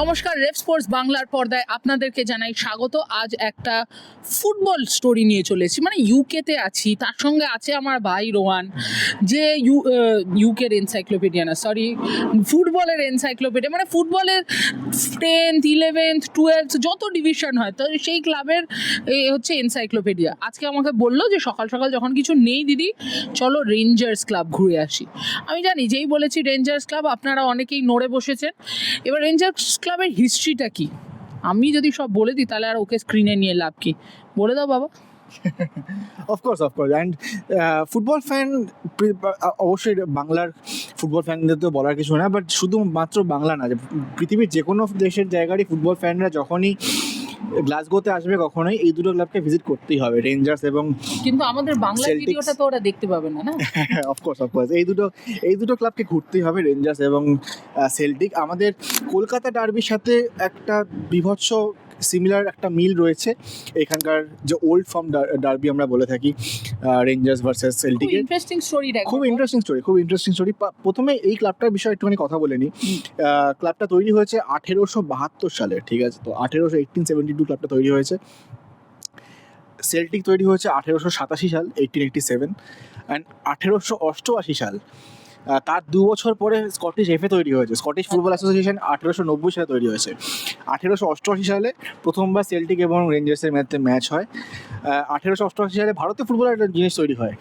নমস্কার, রেফ স্পোর্টস বাংলার পর্দায় আপনাদেরকে জানাই স্বাগত। আজ একটা ফুটবল স্টোরি নিয়ে চলেছি, মানে ইউকেতে আছি, তার সঙ্গে আছে আমার ভাই রোহান, যে ইউকের এনসাইক্লোপিডিয়া না, সরি, ফুটবলের এনসাইক্লোপিডিয়া, মানে ফুটবলের 10th 11th 12th যত ডিভিশন হয় তো সেই ক্লাবের হচ্ছে এনসাইক্লোপিডিয়া। আজকে আমাকে বললো যে সকাল সকাল যখন কিছু নেই দিদি, চলো রেঞ্জার্স ক্লাব ঘুরে আসি। আমি জানি যেই বলেছি রেঞ্জার্স ক্লাব আপনারা অনেকেই নড়ে বসেছেন। এবার রেঞ্জার্স ক্লাবের হিস্ট্রিটা কি আমি যদি সব বলে দিই তাহলে আর ওকে স্ক্রিনে নিয়ে লাভ কি, বলে দাও বাবা। অফকোর্স অ্যান্ড ফুটবল ফ্যান অবশ্যই বাংলার ফুটবল ফ্যানদের তো বলার কিছু না, বাট শুধুমাত্র বাংলা না, পৃথিবীর যে কোনো দেশের জায়গারই ফুটবল ফ্যানরা যখনই গ্লাসগোতে আসবে কখনোই এই দুটো ক্লাবকে ভিজিট করতেই হবে, রেঞ্জার্স এবং কিন্তু আমাদের বাংলা ভিডিওটা তো ওরা দেখতে পাবে না। অফকোর্স এই দুটো ক্লাবকে ঘুরতেই হবে, রেঞ্জার্স এবং সেল্টিক। আমাদের কলকাতা ডার্বির সাথে একটা বিভৎস সিমিলার একটা মিল রয়েছে এখানকার, যে ওল্ড ফর্ম ডার্বি আমরা বলে থাকি, রেঞ্জার্স ভার্সেস সেল্টিকের। খুব ইন্টারেস্টিং স্টোরি। প্রথমে এই ক্লাবটার বিষয়ে একটুখানি কথা বলে নিই। ক্লাবটা তৈরি হয়েছে 1872 সালে, ঠিক আছে? তো 1872 ক্লাবটা তৈরি হয়েছে। সেল্টিক তৈরি হয়েছে 1887 সাল, 1887, অ্যান্ড 1888 সাল, তার 2 বছর পরে স্কটিশ এফএ তৈরি হয়েছে, স্কটিশ ফুটবল অ্যাসোসিয়েশন 1890 সালে তৈরি হয়েছে। 1888 সালে প্রথমবার সেল্টিক এবং রেঞ্জার্সের মধ্যে ম্যাচ হয়। 1888 সালে ভারতীয় ফুটবলের একটা জিনিস তৈরি হয়,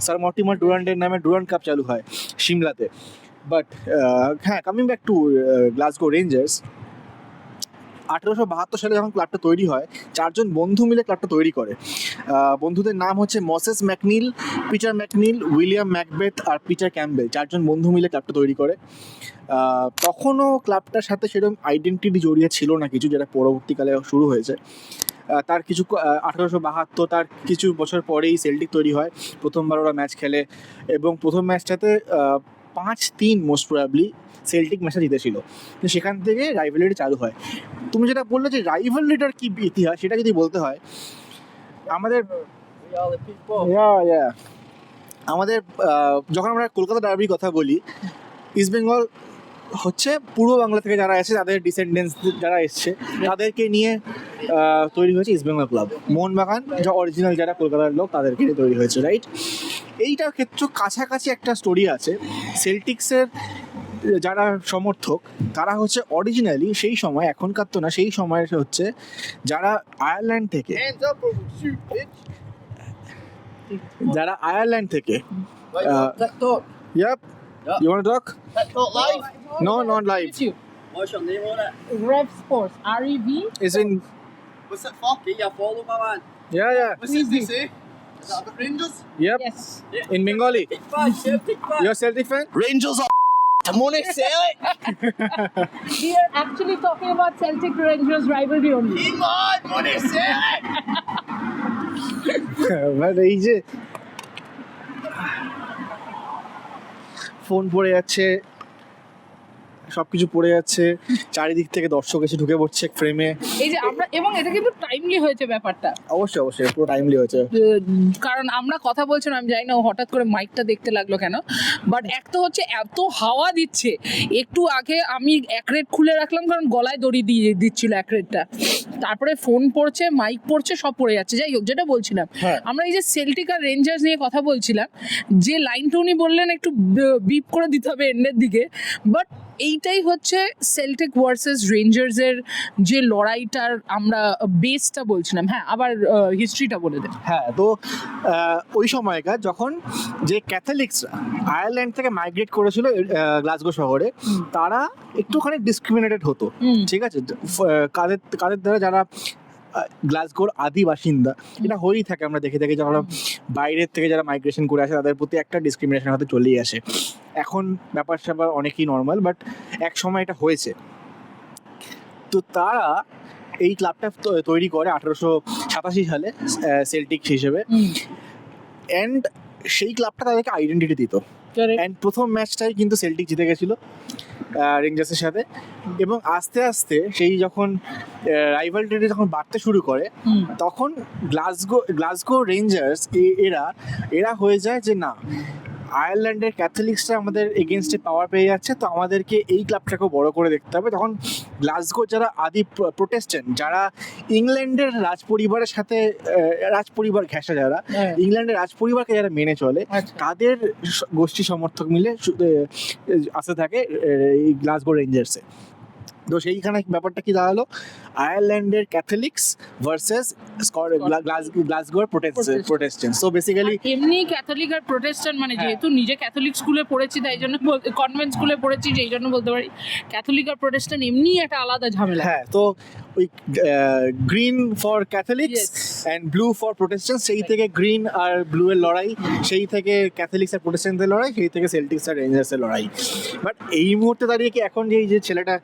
স্যার মর্টিমার ডুরান্টের নামে ডুরান্ট কাপ চালু হয় সিমলাতে। বাট হ্যাঁ, coming back to Glasgow rangers, 1872 সালে যখন ক্লাবটা তৈরি হয়, 4 জন বন্ধু মিলে ক্লাবটা তৈরি করে। বন্ধুদের নাম হচ্ছে Moses McNeil, Peter McNeil, William McBeath আর পিটার ক্যাম্বেল। 4 জন বন্ধু মিলে ক্লাবটা তৈরি করে। তখনও ক্লাবটার সাথে সেরকম আইডেন্টিটি জড়িয়ে ছিল না কিছু, যেটা পরবর্তীকালে শুরু হয়েছে। তার কিছু 1872 তার কিছু বছর পরেই সেল্টিক তৈরি হয়, প্রথমবার ওরা ম্যাচ খেলে এবং প্রথম ম্যাচটাতে 5-3 মোস্ট প্রবাবলি সেল্টিক ম্যাচটা জিতেছিল। তো সেখান থেকে রাইভালরি চালু হয়। তুমি যেটা বললে যে রাইভালরিটার কি ইতিহাস, সেটা যদি বলতে হয়, আমাদের যখন আমরা কলকাতা ডার্বির কথা বলি, ইস্ট বেঙ্গল হচ্ছে পূর্ব বাংলা থেকে যারা এসেছে, তাদের ডিসেন্ডেন্টস যারা এসছে, তাদেরকে নিয়ে তৈরি হয়েছে ইস্ট বেঙ্গল ক্লাব। মোহনবাগান যা অরিজিনাল যারা কলকাতার লোক, তাদেরকে নিয়ে তৈরি হয়েছে, রাইট? এইটার ক্ষেত্রে কাছাকাছি একটা স্টোরি আছে। সেল্টিক্সের যারা সমর্থক, তারা হচ্ছে অরিজিনালি সেই সময়, এখনকার তো না, সেই সময়ের হচ্ছে যারা আয়ারল্যান্ড থেকে Yep. You want to talk? Live? No, not live. What's your name on it? Rev Sports, REV. It's in. What's it for? Get your follow, my man. Yeah. What's it say? Is that about Rangers? Yep. Yes. In Bengali. Take five, Chef, take five. You're a Celtic fan? Rangers are money, sell it. We are actually talking about Celtic Rangers rivalry only. Come on, money, sell it. But এই যে phone পড়ে যাচ্ছে, সবকিছু পড়ে যাচ্ছে, চারিদিক থেকে দর্শক এসে ঢুকে পড়ছে ফ্রেমে। এই যে আমরা, এবং এটা কিন্তু টাইমলি হয়েছে ব্যাপারটা। অবশ্যই পুরো টাইমলি হয়েছে, কারণ আমরা কথা বলছিলাম, আমি জানি না ও হঠাৎ করে মাইকটা দেখতে লাগলো কেন, বাট এক তো হচ্ছে এত হাওয়া দিচ্ছে। একটু আগে আমি এক রেট খুলে রাখলাম কারণ গলায় দড়ি দিয়ে দিচ্ছিল এক রেটটা, তারপরে ফোন পড়ছে, মাইক পড়ছে, সব পড়ে যাচ্ছে। যাই হোক, যেটা বলছিলাম, আমরা এই যে সেল্টিক আর রেঞ্জার্স নিয়ে কথা বলছিলাম, যে লাইনটা উনি বললেন একটু বিপ করে দিতে হবে এন্ডের দিকে, বাট এইটাই হচ্ছে সেল্টিক ভার্সেস রেঞ্জার্সের যে লড়াইটার আমরা বেসটা বলছিলাম। হ্যাঁ, আবার হিস্ট্রিটা বলে দেন। হ্যাঁ, তো ওই সময়কার যখন যে ক্যাথলিক্সরা আয়ারল্যান্ড থেকে মাইগ্রেট করেছিল গ্লাসগো শহরে, তারা একটুখানি ডিসক্রিমিনেটেড হতো, ঠিক আছে? কাদের দ্বারা, যারা গ্লাসগোর আদি বাসিন্দা, এটা হয়েই থাকে, আমরা দেখে থাকি যখন বাইরের থেকে যারা মাইগ্রেশন করে আসে তাদের প্রতি একটা ডিসক্রিমিনেশন হতে চলেই আসে। এখন ব্যাপার স্যাপার অনেকই নর্মাল, বাট এক সময় এটা হয়েছে। তো তারা এই ক্লাবটা তৈরি করে 1887 সালে সেল্টিক হিসেবে, অ্যান্ড সেই ক্লাবটা তাদেরকে আইডেন্টিটি দিত। অ্যান্ড প্রথম ম্যাচটাই কিন্তু সেল্টিক জিতে গেছিল রেঞ্জার্সের সাথে, এবং আস্তে আস্তে সেই যখন রাইভালরিটি যখন বাড়তে শুরু করে তখন গ্লাসগো রেঞ্জার্স এরা হয়ে যায় যে না, আয়ারল্যান্ডের ক্যাথলিক্সরা আমাদের এগেনস্টে পাওয়ার পেয়ে যাচ্ছে, তো আমাদেরকে এই ক্লাবটাকেও বড় করে দেখতে হবে। তখন গ্লাসগো যারা আদি প্রোটেস্ট্যান্ট, যারা ইংল্যান্ডের রাজপরিবারের সাথে রাজপরিবার ঘেঁষা, যারা ইংল্যান্ডের রাজপরিবারকে যারা মেনে চলে, তাদের গোষ্ঠী সমর্থক মিলে আসতে থাকে এই গ্লাসগো রেঞ্জার্সে। তো সেইখানে ব্যাপারটা কি দাঁড়ালো, আয়ারল্যান্ডের ক্যাথলিক্স ভার্সেস গ্লাসগোর প্রোটেস্ট্যান্ট। সো বেসিক্যালি এমনি ক্যাথলিক আর প্রোটেস্ট্যান্ট মানে যেহেতু নিজে ক্যাথলিক স্কুলে পড়েছি তাই জন্য কনভেন্ট স্কুলে পড়েছি, যেই জন্য বলতে পারি ক্যাথলিক আর প্রোটেস্ট্যান্ট এমনি একটা আলাদা ঝামেলা। হ্যাঁ, তো ওই green for Catholics and blue for Protestant, সেই থেকে গ্রিন আর ব্লু এর লড়াই, সেই থেকে ক্যাথলিক্স আর প্রোটেস্ট্যান্টদের লড়াই, সেই থেকে সেল্টিক্স আর রেঞ্জার্সের লড়াই। বাট এই মুহূর্তে দাঁড়িয়ে কি এখন যে এই যে ছেলেটা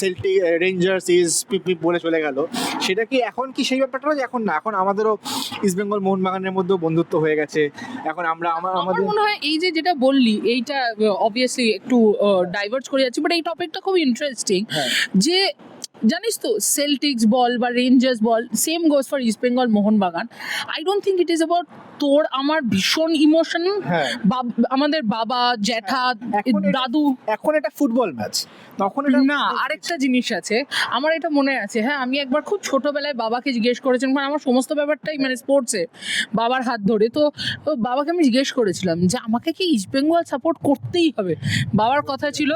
সেল্টিক রেঞ্জার্স ইজ পিপ বলে চলে গেল, সেটা কি এখন কি সেই ব্যাপারটা না? এখন না, এখন আমাদেরও ইস্ট বেঙ্গল মোহনবাগানের মধ্যেও বন্ধুত্ব হয়ে গেছে। এখন আমরা আমার মনে হয় এই যে যেটা বললি এইটা অবভিয়াসলি একটু ডাইভার্ট করে যাচ্ছে, বাট এই টপিকটা খুব ইন্টারেস্টিং। যে জানিস তো সেল্টিক্স বল বা rangers ball, same goes for east Bengal Mohun Bagan. I don't think it is about তোর আমার ভীষণ ইমোশন, আমাদের বাবা জ্যাঠা দাদু, এখন এটা ফুটবল ম্যাচ, তখন না। আরেকটা জিনিস আছে, আমার এটা মনে আছে, হ্যাঁ আমি একবার খুব ছোটবেলায় বাবাকে জিজ্ঞেস করেছিলাম, কারণ আমার সমস্ত ব্যাপারটাই মানে স্পোর্টসে বাবার হাত ধরে, তো বাবাকে আমি জিজ্ঞেস করেছিলাম যে আমাকে কি ইস্ট বেঙ্গল সাপোর্ট করতেই হবে? বাবার কথা ছিল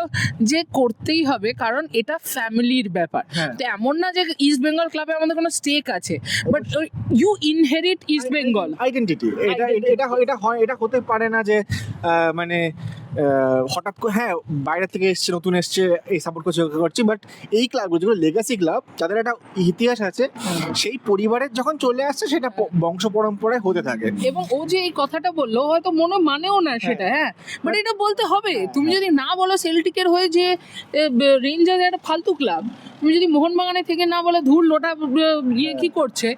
যে করতেই হবে, কারণ এটা ফ্যামিলির ব্যাপার। তো এমন না যে ইস্ট বেঙ্গল ক্লাবে আমাদের কোনো স্টেক আছে, but you inherit East Bengal identity. এটা হতে পারে না যে মানে হঠাৎ করে হ্যাঁ বাইরে থেকে এসছে, নতুন এসছে, এই সাপোর্ট করছি, বাট এই ক্লাবগুলো যেগুলো লেগাসি ক্লাব, যাদের একটা ইতিহাস আছে, সেই পরিবারের যখন চলে আসছে সেটা বংশ পরম্পরায় হতে থাকে। এবং ও যে এই কথাটা বললো হয়তো মনে মানেও না সেটা, হ্যাঁ বাট এটা বলতে হবে। তুমি যদি না বলো সেল্টিকের হয়ে যে রেঞ্জার্স একটা ফালতু ক্লাব, তুমি যদি মোহনবাগানে থেকে না বলে ধুর লোটা ইয়ে কি করছে,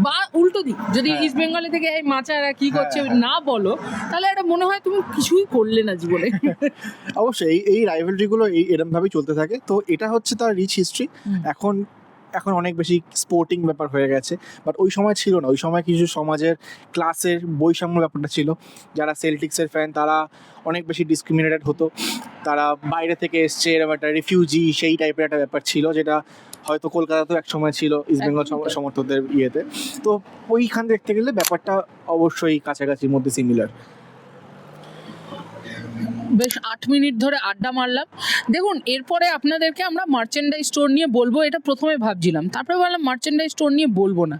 বা উল্টো দিক যদি ইস্ট বেঙ্গলে থেকে এই মাচারা কি করছে না বলো, তাহলে এটা মনে হয় তুমি কিছুই করলে না জীবনে। অবশ্যই এই রাইভালরিগুলো এরকম ভাবেই চলতে থাকে। তো এটা হচ্ছে তার রিচ হিস্ট্রি। এখন অনেক বেশি স্পোর্টিং ব্যাপার হয়ে গেছে, বাট ওই সময় ছিল না। ওই সময় কিছু সমাজের ক্লাসের বৈষম্য ব্যাপারটা ছিল। যারা সেল্টিক্সের ফ্যান তারা অনেক বেশি ডিসক্রিমিনেটেড হতো, তারা বাইরে থেকে এসছে, এরকম একটা রিফিউজি সেই টাইপের একটা ব্যাপার ছিল, যেটা হয়তো কলকাতাতেও এক সময় ছিল ইস্ট বেঙ্গল সমর্থকদের ইয়েতে। তো ওইখান দেখতে গেলে ব্যাপারটা অবশ্যই কাছাকাছির মধ্যে সিমিলার। বেশ 8 মিনিট ধরে আড্ডা মারলাম। দেখুন এরপরে আপনাদেরকে আমরা মার্চেন্ডাইজ স্টোর নিয়ে বলবো, এটা প্রথমে ভাবছিলাম, তারপরে ভাবলাম মার্চেন্ডাইজ স্টোর নিয়ে বলবো না,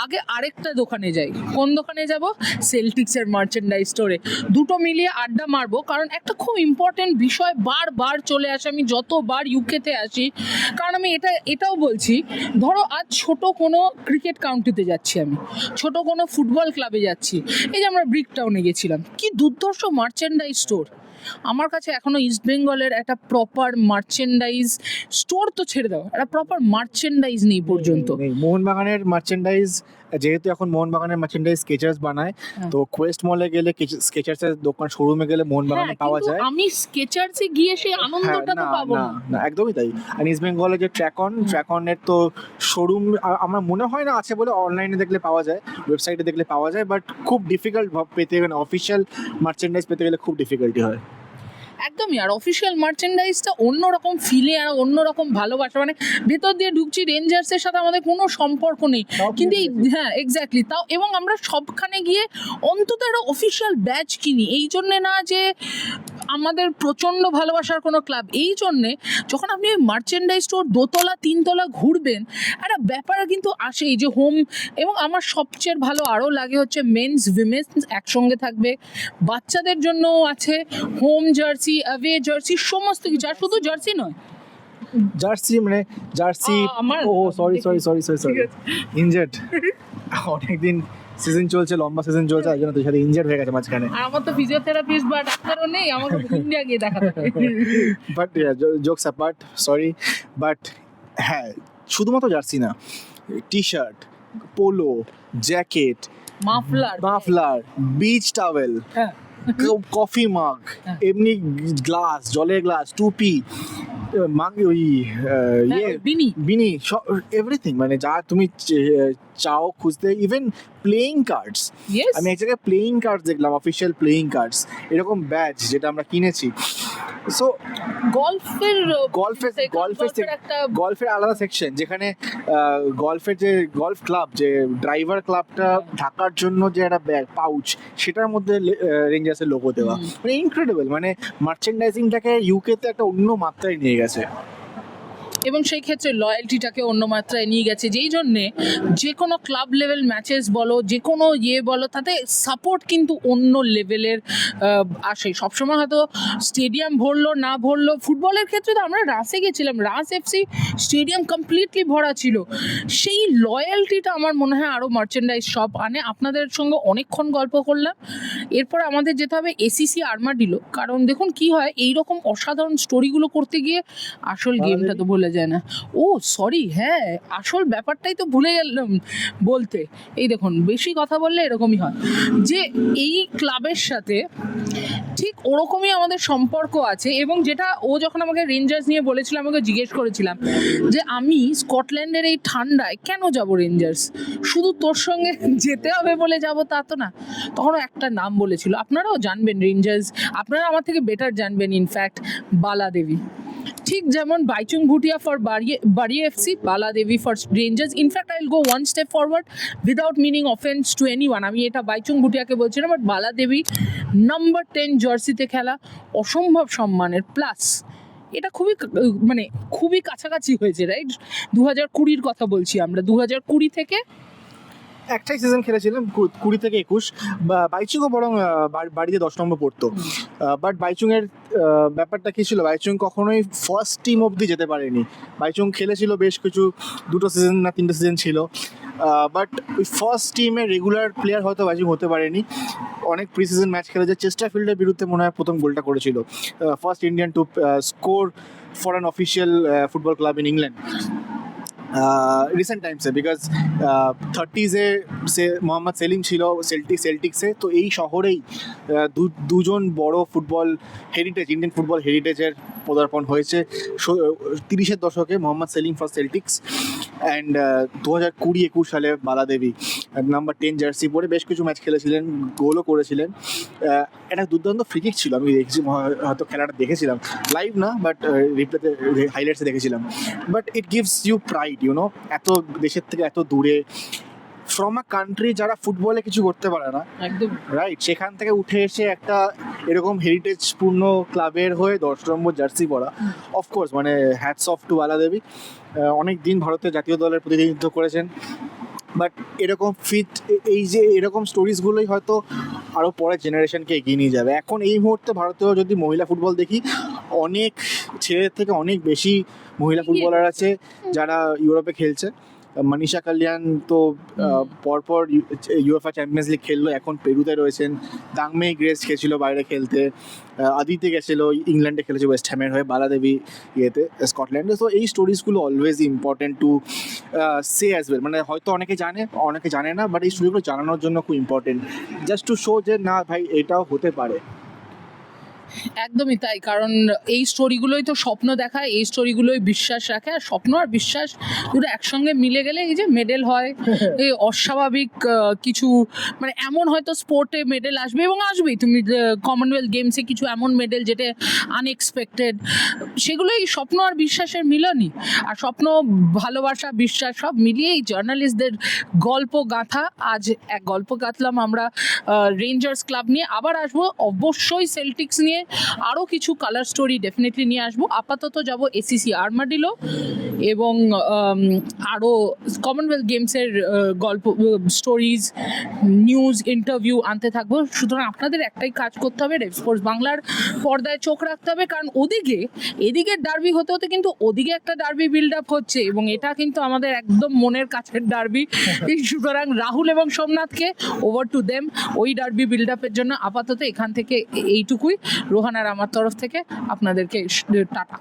আগে আরেকটা দোকানে যাই। কোন দোকানে যাব? সেল্টিক্সের মার্চেন্ডাইজ স্টোরে। দুটো মিলিয়ে আড্ডা মারবো, কারণ একটা খুব ইম্পর্টেন্ট বিষয় বারবার চলে আসে। আমি যতবার ইউকেতে আসি, কারণ আমি এটাও বলছি, ধরো আজ ছোট কোনো ক্রিকেট কাউন্টিতে যাচ্ছি, আমি ছোট কোনো ফুটবল ক্লাবে যাচ্ছি, এই যে আমরা ব্রিক টাউনে গেছিলাম, কি দুর্ধর্ষ মার্চেন্ডাইজ স্টোর। আমার কাছে এখনো ইস্ট বেঙ্গলের একটা প্রপার মার্চেন্ডাইজ স্টোর তো ছেড়ে দাও, একটা প্রপার মার্চেন্ডাইজ নেই পর্যন্ত। মোহনবাগানের মার্চেন্ডাইজ, যেহেতু এখন মোহনবাগানের মার্চেন্ডাইজ স্কেচার্স বানায়, তো কোয়েস্ট মলে গেলে স্কেচার্সের দোকান, শোরুমে গেলে মোহনবাগানে পাওয়া যায়। আমি স্কেচার্সে গিয়ে সেই আনন্দটা তো পাবো না, একদমই তাই। আর ইস্ট বেঙ্গলের যে ট্র্যাকনের তো শোরুম আমার মনে হয় না আছে বলে, অনলাইনে দেখলে পাওয়া যায়, ওয়েবসাইটে দেখলে পাওয়া যায়, বাট খুব ডিফিকাল্ট পেতে গেলে, অফিসিয়াল মার্চেন্ডাইজ পেতে গেলে খুব ডিফিকাল্টি হয়। একদমই। আর অফিসিয়াল মার্চেন্ডাইজটা অন্যরকম ফিলে আর অন্যরকম ভালোবাসা, মানে ভেতর দিয়ে ঢুকছি, রেঞ্জার্সের সাথে আমাদের কোনো সম্পর্ক নেই, কিন্তু হ্যাঁ এক্স্যাক্টলি তাও, এবং আমরা সবখানে গিয়ে অন্তত একটা অফিসিয়াল ব্যাচ কিনি, এই জন্যে না যে আমাদের প্রচণ্ড ভালোবাসার কোনো ক্লাব, এই জন্যে যখন আপনি মার্চেন্ডাইজ স্টোর 2তলা 3তলা ঘুরবেন, একটা ব্যাপার কিন্তু আসে, এই যে হোম, এবং আমার সবচেয়ে ভালো আরও লাগে হচ্ছে মেন্স উইমেন্স একসঙ্গে থাকবে, বাচ্চাদের জন্যও আছে হোম জার্সি, অ্যাওয়ে জার্সি, সমস্ত কিছু। আর শুধু জার্সি নয়, জার্সি ও সরি ইনজার্ড, অনেকদিন সিজন চলছে, লম্বা সিজন চলছে, এই জন্য তোর সাথে ইনজার্ড হয়ে গেছে মাঝখানে। আর আমার তো ফিজিওথেরাপিস্ট বা ডাক্তারও নেই, আমাকে ইন্ডিয়া গিয়ে দেখাতে হবে। But jokes apart, sorry, but হ্যাঁ, শুধুমাত্র জার্সি না, T shirt, polo, jacket, muffler, beach towel, হ্যাঁ কফি মাগ, হ্যাঁ। এমনি গ্লাস, জলের গ্লাস, টুপি, মাগ, ওই বিনি বিনি, এভরিথিং, মানে যা তুমি চাও খুঁজতে, ইভেন প্লেয়িং কার্ডস। ইয়েস আমি এক জায়গায় প্লেয়িং কার্ডস দেখলাম, অফিসিয়াল প্লেয়িং কার্ডস, এরকম ব্যাচ যেটা আমরা কিনেছি। সো গলফের একটা গলফের আলাদা সেকশন, যেখানে গলফের যে গলফ ক্লাব, যে ড্রাইভার ক্লাবটা ঢাকার জন্য যে একটা ব্যাগ পাউচ, সেটার মধ্যে রেঞ্জার্সের লোগো দেওয়া, মানে ইনক্রেডিবল। মানে মার্চেন্ডাইজিংটাকে ইউকেতে একটা অন্য মাত্রায় নিয়ে গেছে। এবং সেই ক্ষেত্রে লয়্যালটিটাকে অন্য মাত্রায় নিয়ে গেছে, যেই জন্যে যে কোনো ক্লাব লেভেল ম্যাচেস বলো, যে কোনো বলো, তাতে সাপোর্ট কিন্তু অন্য লেভেলের আসে। সবসময় হয়তো স্টেডিয়াম ভরলো না ভরলো, ফুটবলের ক্ষেত্রে তো আমরা রাসে গেছিলাম, রাস এফসি স্টেডিয়াম কমপ্লিটলি ভরা ছিল। সেই লয়্যালটিটা আমার মনে হয় আরও মার্চেন্ডাইজ শপ আনে। আপনাদের সঙ্গে অনেকক্ষণ গল্প করলাম, এরপর আমাদের যেতে হবে এসিসি আর্মাডিলো, কারণ দেখুন কি হয়, এইরকম অসাধারণ স্টোরিগুলো করতে গিয়ে আসল গেমটা তো ভুলে যায় না। ও সরি, হ্যাঁ আসল ব্যাপারটাই তো ভুলে গেলাম বলতে। এই দেখুন, বেশি কথা বললে এরকমই হয়, যে এই ক্লাবের সাথে ঠিক ওরকমই আমাদের সম্পর্ক আছে। এবং যেটা ও যখন আমাকে রেঞ্জার্স নিয়ে বলেছিল, আমাকে জিজ্ঞেস করেছিলাম যে আমি স্কটল্যান্ডের এই ঠান্ডায় কেন যাব রেঞ্জার্স, শুধু তোর সঙ্গে যেতে হবে বলে যাব তা তো না। তখনও একটা নাম বলেছিল, আপনারাও জানবেন রেঞ্জার্স, আপনারা আমার থেকে বেটার জানবেন ইনফ্যাক্ট, বালা দেবী। ঠিক যেমন Baichung Bhutia for Bury FC, Bala Devi for Rangers. In fact I will go one step forward without meaning offence to anyone, আমি এটা বাইচুং ভুটিয়াকে বলছিলাম, বাট বালা দেবী নাম্বার 10 জার্সিতে খেলা অসম্ভব সম্মানের। প্লাস এটা মানে খুবই কাছাকাছি হয়েছে, রাইট? 2020 কথা বলছি আমরা, 2020 থেকে একটাই সিজন খেলেছিলাম, 20 থেকে 21। বাইচুংও বরং বাড়িতে 10 নম্বর পড়তো, বাট বাইচুংয়ের ব্যাপারটা কী ছিল, বাইচুং কখনোই ফার্স্ট টিম অবধি যেতে পারেনি। বাইচুং খেলেছিল বেশ কিছু, 2টো সিজন না 3টে সিজন ছিল, বাট ওই ফার্স্ট টিমের রেগুলার প্লেয়ার হয়তো বাইচুং হতে পারেনি। অনেক প্রি সিজন ম্যাচ খেলে, যে চেস্টারফিল্ডের বিরুদ্ধে মনে হয় প্রথম গোলটা করেছিল, first Indian to score for an official football club in England recent টাইমসে, বিকজ 30s-এ সে মোহাম্মদ সেলিম ছিল সেল্টিক্সে। তো এই শহরেই দুজন বড় ফুটবল হেরিটেজ, ইন্ডিয়ান ফুটবল হেরিটেজের পদার্পণ হয়েছে 30-এর দশকে, Mohammed Salim for Celtics, and 2020-21 সালে বালা দেবী নাম্বার 10 জার্সি পরে বেশ কিছু ম্যাচ খেলেছিলেন, গোলও করেছিলেন। একটা দুর্দান্ত ফ্রিকিক ছিল, আমি দেখেছি, হয়তো খেলাটা দেখেছিলাম লাইভ না, বাট রিপ্লেতে হাইলাইটসে দেখেছিলাম। But it gives you pride, you know, এত দেশের থেকে এত দূরে, ফ্রম আ কান্ট্রি যারা ফুটবলে কিছু করতে পারে না, একদম রাইট, সেখান থেকে উঠে এসে একটা এরকম হেরিটেজপূর্ণ ক্লাবের হয়ে 10 নম্বর জার্সি পরা, অফকোর্স মানে হ্যাটস অফ টু বালা দেবী। অনেক দিন ভারতের জাতীয় দলের প্রতিনিধিত্ব করেছেন, বাট এরকম এরকম স্টোরিজগুলোই হয়তো আরও পরের জেনারেশনকে এগিয়ে নিয়ে যাবে। এখন এই মুহূর্তে ভারতীয় যদি মহিলা ফুটবল দেখি, অনেক ছেলেদের থেকে অনেক বেশি মহিলা ফুটবলার আছে যারা ইউরোপে খেলছে। মনীষা কালিয়ান তো পরপর ইউএফএ চ্যাম্পিয়ন্স লিগ খেললো, এখন পেরুতে রয়েছেন। দাংমে গ্রেস খেলছিল বাইরে খেলতে, আদিতে গেছিল ইংল্যান্ডে খেলেছে ওয়েস্ট হ্যামের হয়ে, বালা দেবী ইয়েতে স্কটল্যান্ডে। সো এই স্টোরিজগুলো always important to say as well, মানে হয়তো অনেকে জানে না, বাট এই স্টোরিগুলো জানানোর জন্য খুব ইম্পর্টেন্ট, জাস্ট টু শো যে না ভাই এটাও হতে পারে। একদমই তাই, কারণ এই স্টোরিগুলোই তো স্বপ্ন দেখায়, এই স্টোরিগুলোই বিশ্বাস রাখে। আর স্বপ্ন আর বিশ্বাস দুটো একসঙ্গে মিলে গেলে এই যে মেডেল হয়, এই অস্বাভাবিক কিছু, মানে এমন হয়তো স্পোর্টে মেডেল আসবে এবং আসবেই। তুমি কমনওয়েলথ গেমসে কিছু এমন মেডেল যেটা আনএক্সপেক্টেড, সেগুলোই স্বপ্ন আর বিশ্বাসের মিলনই। আর স্বপ্ন, ভালোবাসা, বিশ্বাস সব মিলিয়ে এই জার্নালিস্টদের গল্প গাঁথা। আজ এক গল্প গাঁথলাম আমরা রেঞ্জার্স ক্লাব নিয়ে, আবার আসবো অবশ্যই সেল্টিক্স নিয়ে, আরও কিছু কালার স্টোরি ডেফিনেটলি নিয়ে আসবো। আপাতত যাব এসিসি আর্মাডিলো এবং আরও কমনওয়েলথ গেমসের গল্প, স্টোরিজ, নিউজ, ইন্টারভিউ আনতে থাকবো। সুতরাং আপনাদের একটাই কাজ করতে হবে, রেভ স্পোর্টস বাংলার পর্দায় চোখ রাখতে হবে, কারণ এদিকে ডার্বি হতে হতে কিন্তু ওদিকে একটা ডার্বি বিল্ড আপ হচ্ছে, এবং এটা কিন্তু আমাদের একদম মনের কাছের ডার্বি। সুতরাং রাহুল এবং সোমনাথকে ওভার টু দেম ওই ডার্বি বিল্ড আপের জন্য। আপাতত এখান থেকে এইটুকুই, রোহান আর আমার তরফ থেকে আপনাদেরকে টাটা।